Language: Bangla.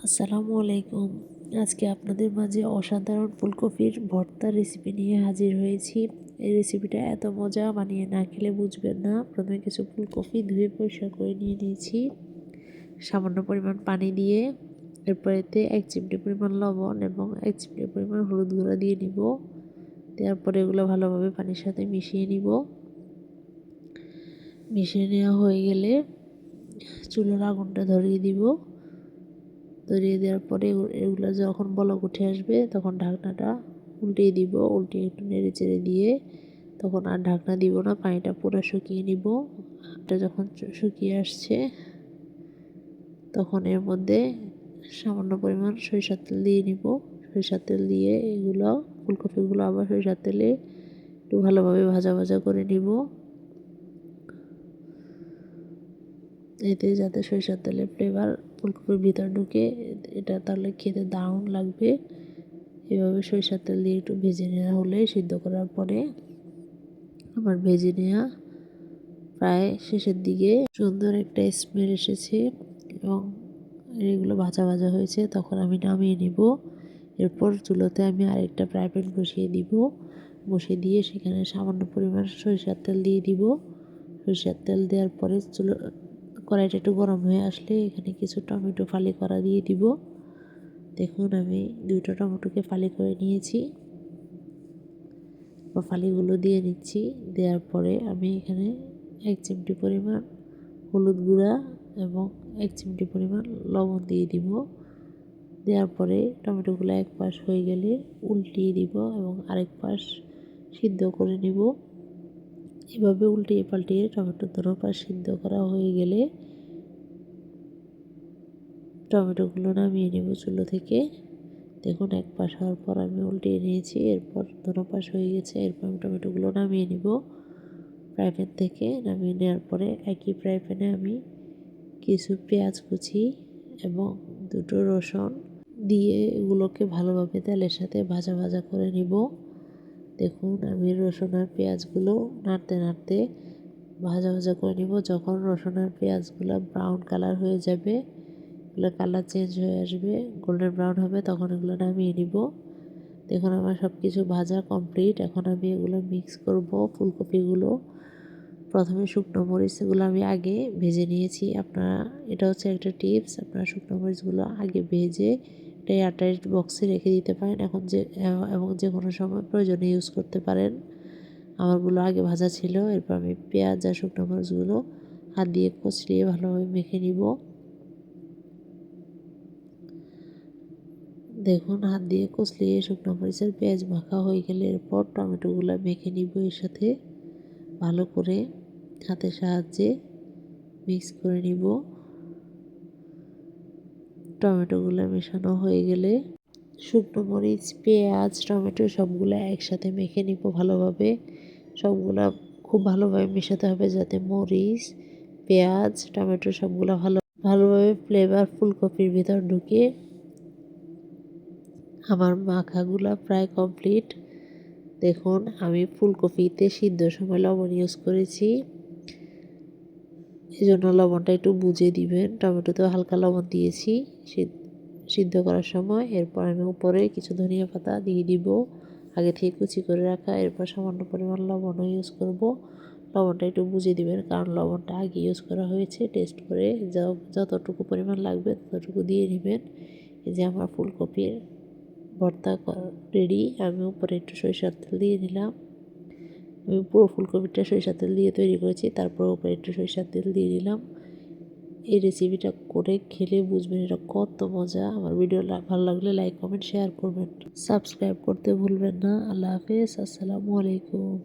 আসসালামু আলাইকুম। আজকে আপনাদের মাঝে অসাধারণ ফুলকপির ভর্তা রেসিপি নিয়ে হাজির হয়েছি। এই রেসিপিটা এত মজা, বানিয়ে না খেলে বুঝবেন না। প্রথমে কিছু ফুলকপি ধুয়ে পরিষ্কার করে নিয়ে নিয়েছি সামান্য পরিমাণ পানি দিয়ে। এরপর এতে 1 চিমটি পরিমাণ লবণ এবং 1 চিমটি পরিমাণ হলুদ গুঁড়া দিয়ে নিব। দেওয়ার পরে এগুলো ভালোভাবে পানির সাথে মিশিয়ে নিব। মিশিয়ে নেওয়া হয়ে গেলে চুলার আগুনটা ধরিয়ে দিব। ধরিয়ে দেওয়ার পরে এগুলো যখন বলক উঠে আসবে তখন ঢাকনাটা উল্টিয়ে দিব। উল্টিয়ে একটু নেড়ে চেড়ে দিয়ে তখন আর ঢাকনা দিব না, পানিটা পুরো শুকিয়ে নিব। এটা যখন শুকিয়ে আসছে তখন এর মধ্যে সামান্য পরিমাণ সরিষার তেল দিয়ে নিব। সরিষার তেল দিয়ে এগুলো ফুলকপিগুলো আবার সরিষার তেলে একটু ভালোভাবে ভাজা ভাজা করে নিব, এতে যাতে সরিষার তেলের ফ্লেভার ফুলকপির ভিতর ঢুকে। এটা তাহলে খেতে দারুণ লাগবে। এভাবে সরিষার তেল দিয়ে একটু ভেজে নেওয়া হলে সিদ্ধ করার পরে আমার ভেজে নেওয়া প্রায় শেষের দিকে সুন্দর একটা স্মেল এসেছে এবং এগুলো ভাজা ভাজা হয়েছে। তখন আমি নামিয়ে নিব। এরপর চুলোতে আমি আরেকটা ফ্রাই প্যান বসিয়ে দিব। বসিয়ে দিয়ে সেখানে সামান্য পরিমাণ সরিষার তেল দিয়ে দিব। সরিষার তেল দেওয়ার পরে কড়াইটা একটু গরম হয়ে আসলে এখানে কিছু টমেটো ফালি করা দিয়ে দিব। দেখুন আমি 2টা টমেটোকে ফালি করে নিয়েছি, ফালিগুলো দিয়ে নিচ্ছি। দেওয়ার পরে আমি এখানে 1 চিমটি পরিমাণ হলুদ গুঁড়া এবং 1 চিমটি পরিমাণ লবণ দিয়ে দিব। দেওয়ার পরে টমেটোগুলো এক পাশ হয়ে গেলে উল্টিয়ে দিব এবং আরেক পাশ সিদ্ধ করে নিব। এভাবে উল্টিয়ে পাল্টিয়ে টমেটোর দুটো পাশ সিদ্ধ করা হয়ে গেলে টমেটোগুলো নামিয়ে নেব চুলো থেকে। দেখুন এক পাশ হওয়ার পর আমি উল্টিয়ে নিয়েছি। এরপর দুটো পাশ হয়ে গেছে। এরপর আমি টমেটোগুলো নামিয়ে নিব ফ্রাই প্যান থেকে। নামিয়ে নেওয়ার পরে একই ফ্রাই প্যানে আমি কিছু পেঁয়াজ কুচি এবং 2টো রসুন দিয়ে এগুলোকে ভালোভাবে তেলের সাথে ভাজা ভাজা করে নিব। দেখুন আমি রসুন আর পেঁয়াজগুলো নাড়তে নাড়তে ভাজা ভাজা করে নিব। যখন রসুন আর পেঁয়াজগুলো ব্রাউন কালার হয়ে যাবে, এগুলো কালার চেঞ্জ হয়ে আসবে, গোল্ডেন ব্রাউন হবে, তখন এগুলো নামিয়ে নিব। দেখুন আমার সব কিছু ভাজা কমপ্লিট। এখন আমি এগুলো মিক্স করব ফুলকপিগুলো। প্রথমে শুকনো মরিচগুলো আমি আগে ভেজে নিয়েছি। এটা হচ্ছে একটা টিপস, আপনারা শুকনো মরিচগুলো আগে ভেজে এটা এয়ারটাইট বক্সে রেখে দিতে পারেন এবং যে কোনো সময় প্রয়োজনে ইউজ করতে পারেন। আমারগুলো আগে ভাজা ছিল। এরপর আমি পেঁয়াজ আর শুকনো মরিচগুলো হাত দিয়ে কচলিয়ে ভালোভাবে মেখে নিব। দেখুন হাত দিয়ে কচলিয়ে শুকনো মরিচের পেঁয়াজ মাখা হয়ে গেলে এরপর টমেটোগুলো মেখে নিব। এর সাথে ভালো করে হাতের সাহায্যে মিক্স করে নিব। টমেটোগুলো মেশানো হয়ে গেলে শুকনো মরিচ, পেঁয়াজ, টমেটো সবগুলো একসাথে মেখে নিব ভালোভাবে। সবগুলা খুব ভালোভাবে মেশাতে হবে যাতে মরিচ, পেঁয়াজ, টমেটো সবগুলো ভালোভাবে ফ্লেভার ফুলকপির ভিতর ঢুকে। আমার মাখাগুলা প্রায় কমপ্লিট। দেখুন আমি ফুলকপিতে সিদ্ধ সময় লবণ ইউজ করেছি, এই জন্য লবণটা একটু বুঝে দিবেন। টমেটোতেও হালকা লবণ দিয়েছি সিদ্ধ করার সময়। এরপর আমি উপরে কিছু ধনিয়া পাতা দিয়ে দিব আগে থেকে কুচি করে রাখা। এরপর সামান্য পরিমাণ লবণও ইউজ করব। লবণটা একটু বুঝে দিবেন কারণ লবণটা আগে ইউজ করা হয়েছে। টেস্ট করে যতটুকু পরিমাণ লাগবে ততটুকু দিয়ে নেবেন। এই যে আমার ফুলকপির ভর্তা রেডি। আমি উপরে একটু সরিষার তেল দিয়ে নিলাম। আমি পুরো ফুলকপিটা সরিষার তেল দিয়ে তৈরি করেছি, তারপর উপরে একটু সরিষার তেল দিয়ে দিলাম। এই রেসিপিটা করে খেলে বুঝবেন এটা কত মজা। আমার ভিডিও ভালো লাগলে লাইক, কমেন্ট, শেয়ার করবেন, সাবস্ক্রাইব করতে ভুলবেন না। আল্লাহ হাফেজ, আসসালামু আলাইকুম।